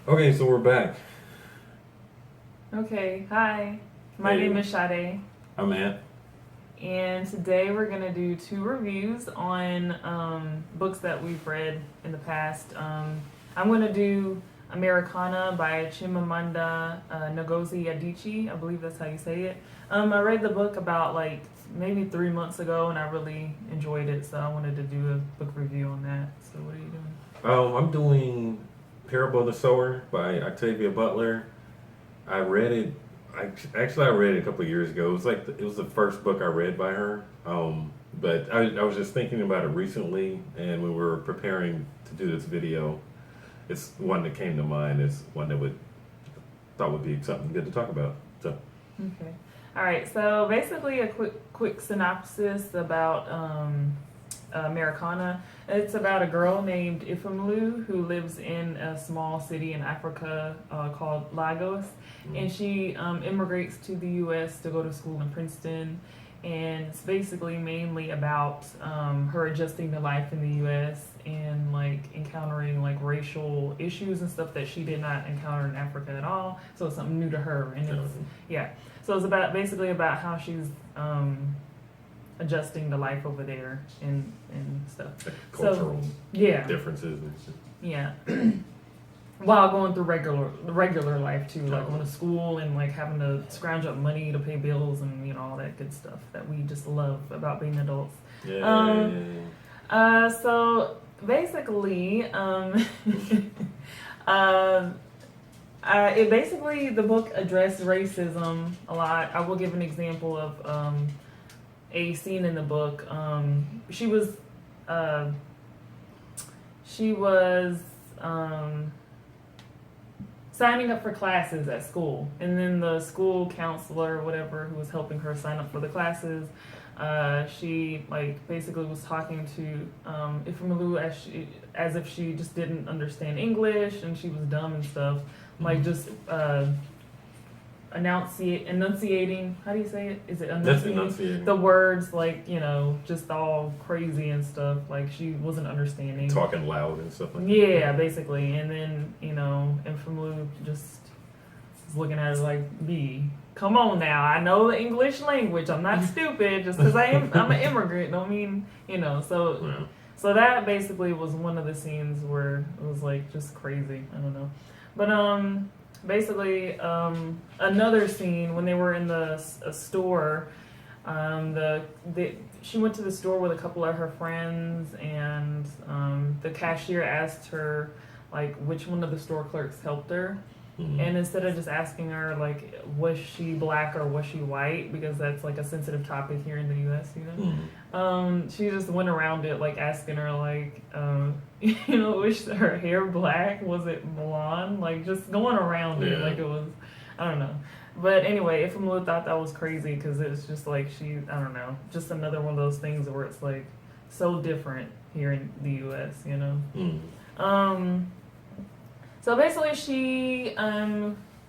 Okay, so we're back. Okay, hi. My Hey, name is Sade, I'm Ant. and today we're gonna do two reviews on books that we've read in the past. I'm gonna do Americanah by Chimamanda Ngozi Adichie. I believe that's how you say it. I read the book about like maybe 3 months ago, and I really enjoyed it, so I wanted to do a book review on that. So what are you doing? I'm doing Parable of the Sower by Octavia Butler. I read it. I read it a couple of years ago. It was it was the first book I read by her. But I was just thinking about it recently, and when we were preparing to do this video, it's one that came to mind. It's one that would thought would be something good to talk about. So, Okay. All right. So basically, a quick synopsis about Americana. It's about a girl named Ifemelu who lives in a small city in Africa called Lagos, and she immigrates to the U.S. to go to school in Princeton. And it's basically mainly about her adjusting to life in the U.S. and like encountering like racial issues and stuff that she did not encounter in Africa at all. So it's something new to her, and it's yeah. So it's about basically about how she's adjusting to life over there and stuff. like cultural Yeah, differences. And stuff. yeah. While going through regular life too, like going to school and like having to scrounge up money to pay bills and all that good stuff that we just love about being adults. Yeah. So basically, uh, it basically the book addressed racism a lot. I will give an example of a scene in the book. Uh, she was signing up for classes at school, and then the school counselor or whatever who was helping her sign up for the classes, she like basically was talking to Ifemelu as if she just didn't understand English and she was dumb and stuff, like just enunciating. How do you say it? Is it That's enunciating? enunciating. The words like just all crazy and stuff. Like she wasn't understanding. Talking loud and stuff like that. Yeah, basically. And then Infamou just is looking at her like, "B, come on now. I know the English language. I'm not stupid. Just because I'm an immigrant don't mean So Yeah. so that basically was one of the scenes where it was like just crazy. I don't know, but basically another scene when they were in the store. She went to the store with a couple of her friends, and the cashier asked her like which one of the store clerks helped her. Mhm. And instead of just asking her like was she black or was she white, because that's like a sensitive topic here in the U.S. She just went around it like asking her like was her hair black, was it blonde, like just going around it like it was, I don't know. But anyway, Ifemelu thought that was crazy because it was just like I don't know, just another one of those things where it's like so different here in the U.S. So basically, she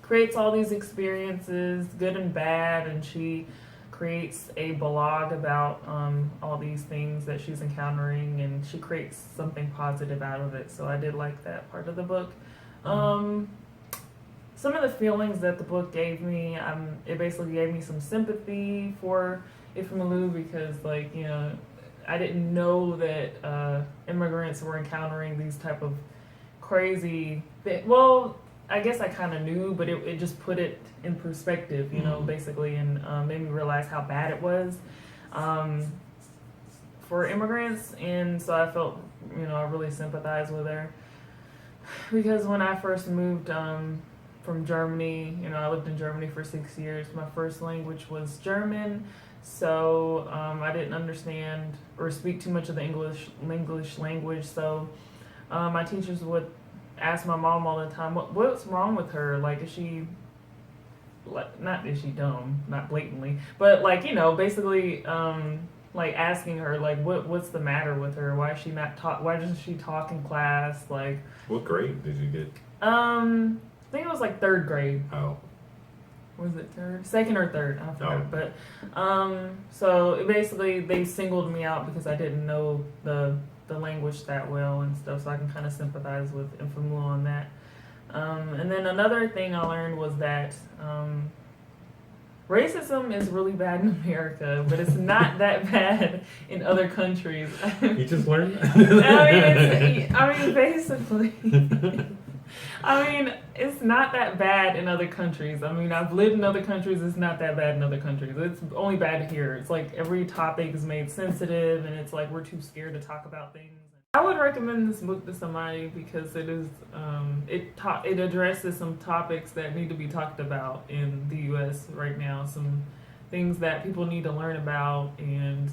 creates all these experiences, good and bad, and she creates a blog about all these things that she's encountering, and she creates something positive out of it. So I did like that part of the book. Some of the feelings that the book gave me, it basically gave me some sympathy for Ifemelu because, I didn't know that immigrants were encountering these type of crazy well, I guess I kind of knew, but it just put it in perspective, basically, and made me realize how bad it was for immigrants. And so I felt, I really sympathized with her because when I first moved from Germany, I lived in Germany for 6 years. My first language was German, so I didn't understand or speak too much of the English language. So my teachers would ask my mom all the time, what's wrong with her? Like, is she, like, not is she dumb, not blatantly, but basically, like asking her, like, what's the matter with her? Why is she not talk? Why doesn't she talk in class? Like, What grade did you get? I think it was like third grade. Oh. Was it second or third? I forgot. Oh. But so it basically they singled me out because I didn't know the language that well and stuff, so I can kind of sympathize with Infamou on that. And then another thing I learned was that racism is really bad in America, but it's not that bad in other countries. You just learned? Basically. It's not that bad in other countries. I've lived in other countries. It's not that bad in other countries. It's only bad here. It's like every topic is made sensitive, and it's like we're too scared to talk about things. I would recommend this book to somebody because it is it addresses some topics that need to be talked about in the U.S. right now. Some things that people need to learn about, and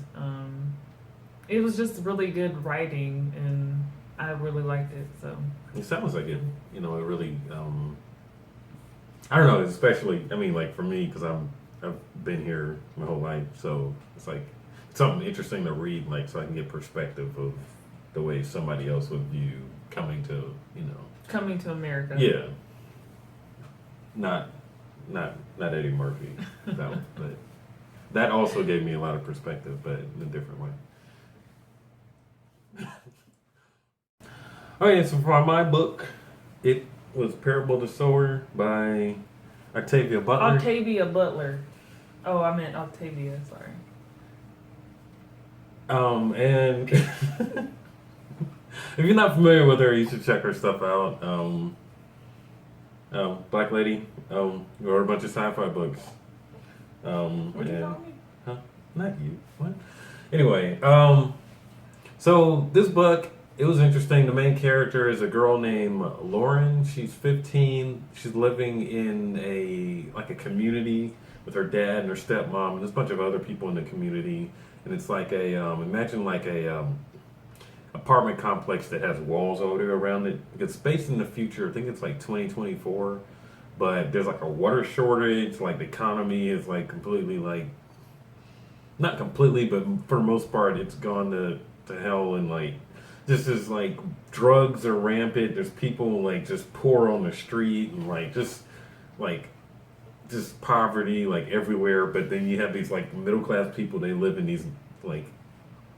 it was just really good writing, and I really liked it. So it sounds like it. It really. I don't know. Especially, like for me, because I've been here my whole life, so it's like something interesting to read, like so I can get perspective of the way somebody else would view coming to America. Yeah. Not Eddie Murphy, no, but that also gave me a lot of perspective, but in a different way. Okay, so for my book, it was Parable of the Sower by Octavia Butler. Octavia Butler. Oh, I meant Octavia, sorry. And if you're not familiar with her, you should check her stuff out. Black lady, wrote a bunch of sci-fi books. What'd you call me? Huh? Not you. What? Anyway, so this book, it was interesting. The main character is a girl named Lauren. She's 15. She's living in a community with her dad and her stepmom and there's a bunch of other people in the community. And it's like imagine like a apartment complex that has walls all around it. It's based in the future. I think it's like 2024, but there's like a water shortage. Like the economy is like completely like, not completely, but for the most part, it's gone to hell. And like, this is like drugs are rampant. There's people like just poor on the street and like just poverty like everywhere. But then you have these like middle class people. They live in these like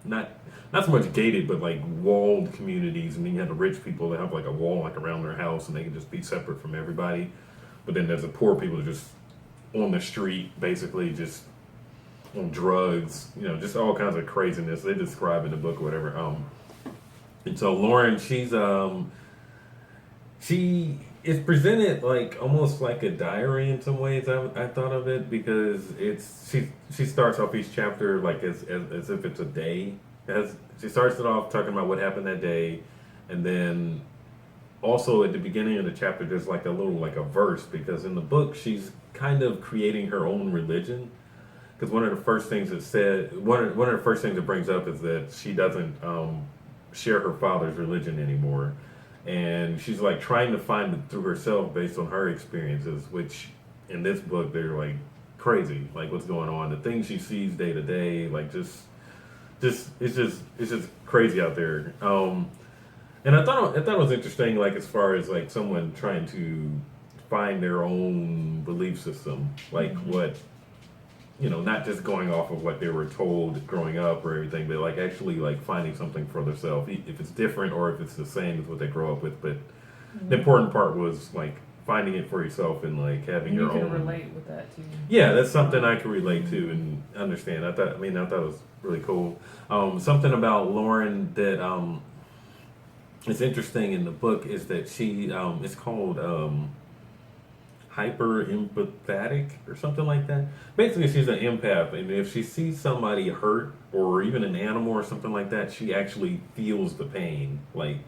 not so much gated, but like walled communities, and then you have the rich people that have like a wall like around their house, and they can just be separate from everybody. But then there's the poor people just on the street, basically just on drugs, just all kinds of craziness they describe in the book or whatever. And so Lauren, she is presented like almost like a diary in some ways. I thought of it because she starts off each chapter like as if it's a day. She starts it off talking about what happened that day, and then also at the beginning of the chapter there's like a little like a verse, because in the book she's kind of creating her own religion. Because one of the first things it brings up is that she doesn't share her father's religion anymore, and she's like trying to find it through herself based on her experiences, which in this book they're like crazy, like what's going on, the things she sees day to day, like just it's just crazy out there. And I thought it was interesting, like as far as like someone trying to find their own belief system, like what, not just going off of what they were told growing up or everything, but like actually like finding something for themselves, if it's different or if it's the same as what they grow up with. But the important part was like finding it for yourself and like having your own. You can relate with that too. Yeah, that's something I can relate to and understand. I thought it was really cool. Something about Lauren that is interesting in the book is that she it's called hyper empathetic or something like that. Basically, she's an empath, and if she sees somebody hurt or even an animal or something like that, she actually feels the pain. Like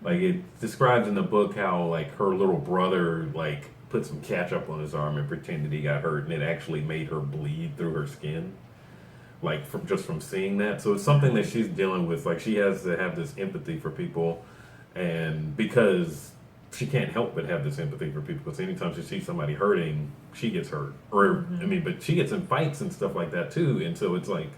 it describes in the book how like her little brother like put some ketchup on his arm and pretended he got hurt, and it actually made her bleed through her skin, like from seeing that. So it's something that she's dealing with. Like she has to have this empathy for people, and because she can't help but have this empathy for people, because anytime she sees somebody hurting, she gets hurt. Or but she gets in fights and stuff like that too, and so it's like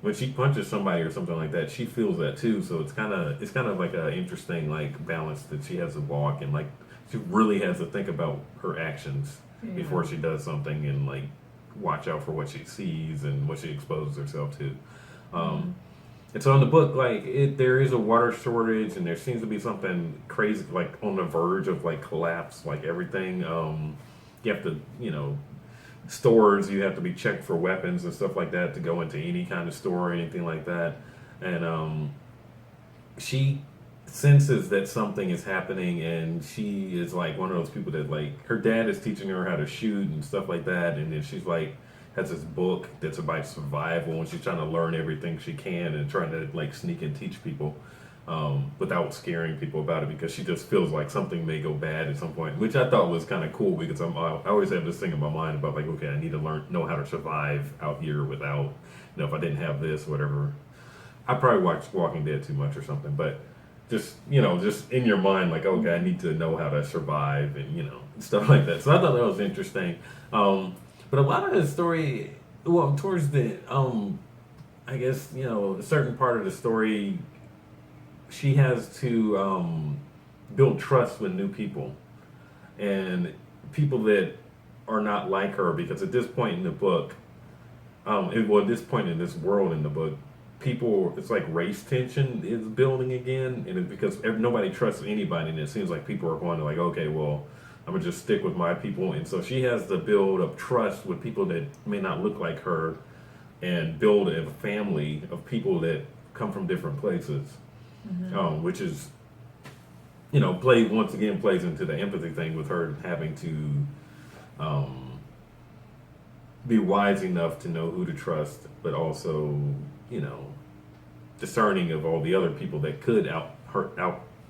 when she punches somebody or something like that, she feels that too. So it's kind of like an interesting like balance that she has to walk, and like she really has to think about her actions before she does something, and like watch out for what she sees and what she exposes herself to. And so in the book, there is a water shortage, and there seems to be something crazy, like on the verge of like collapse. Like everything, you have to, stores, you have to be checked for weapons and stuff like that to go into any kind of store or anything like that. And she senses that something is happening, and she is like one of those people that like her dad is teaching her how to shoot and stuff like that, and then she's like has this book that's about survival, and she's trying to learn everything she can and trying to like sneak and teach people without scaring people about it, because she just feels like something may go bad at some point, which I thought was kind of cool, because I always have this thing in my mind about like, okay, I need to know how to survive out here without, if I didn't have this, whatever. I probably watched Walking Dead too much or something, but just just in your mind, like, okay, I need to know how to survive, and stuff like that. So I thought that was interesting. But a lot of the story, well, towards the I guess a certain part of the story, she has to build trust with new people and people that are not like her, because at this point in the book, at this point in this world in the book, it's like race tension is building again, and it's because nobody trusts anybody, and it seems like people are going to like, okay, well, I'm gonna just stick with my people, and so she has to build up trust with people that may not look like her, and build a family of people that come from different places, which is, plays into the empathy thing with her having to be wise enough to know who to trust, but also discerning of all the other people that could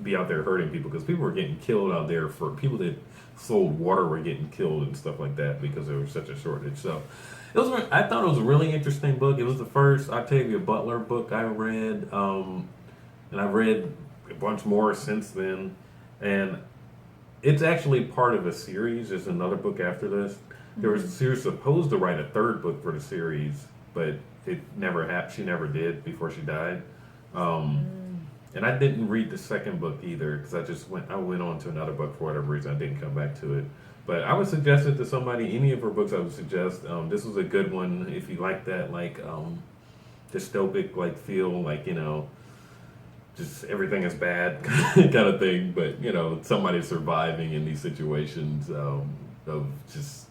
be out there hurting people, because people were getting killed out there. For people that sold water were getting killed and stuff like that because there was such a shortage. So I thought it was a really interesting book. It was the first Octavia Butler book I read, and I've read a bunch more since then, and it's actually part of a series. There's another book after this. She was supposed to write a third book for the series, but it never happened. She never did before she died. And I didn't read the second book either, because I went on to another book for whatever reason. I didn't come back to it. But I would suggest it to somebody. Any of her books I would suggest. This was a good one if you like that, like dystopic like feel, like just everything is bad kind of thing. But somebody surviving in these situations of just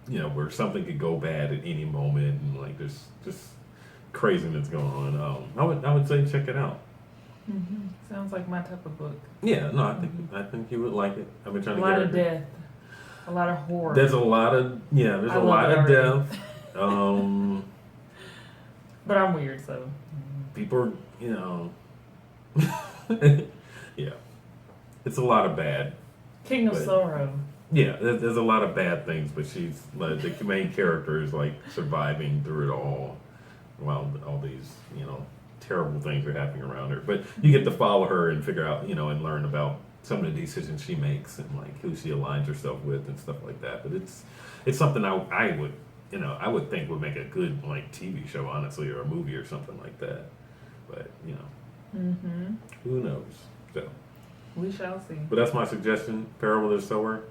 where something could go bad at any moment, and like there's just craziness going on. I would say check it out. Sounds like my type of book. Yeah, no, I think you would like it. I've been trying to get a lot of death, a lot of horror. There's a lot of death. But I'm weird, so people, yeah, it's a lot of bad. King of Sorrow. Yeah, there's a lot of bad things, but she's like the main character is like surviving through it all, while all these terrible things are happening around her. But you get to follow her and figure out and learn about some of the decisions she makes, and like who she aligns herself with and stuff like that. But it's something I would think would make a good like TV show, honestly, or a movie or something like that. But who knows? So we shall see. But that's my suggestion. Parable of the Sower.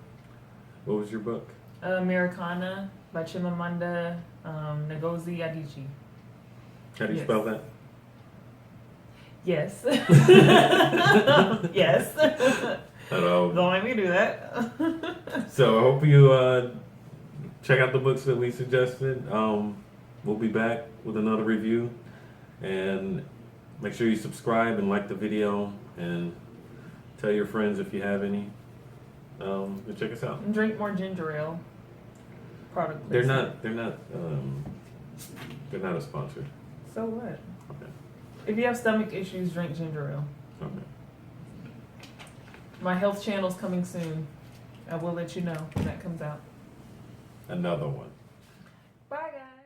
What was your book? Americanah by Chimamanda Ngozi Adichie. How do you spell that? Yes. Yes. Hello. Don't make me do that. So I hope you check out the books that we suggested. We'll be back with another review, and make sure you subscribe and like the video, and tell your friends if you have any. And check us out. And drink more ginger ale. Product They're placement. not a sponsor. So what? Okay. If you have stomach issues, drink ginger ale. Okay. My health channel's coming soon. I will let you know when that comes out. Another one. Bye, guys.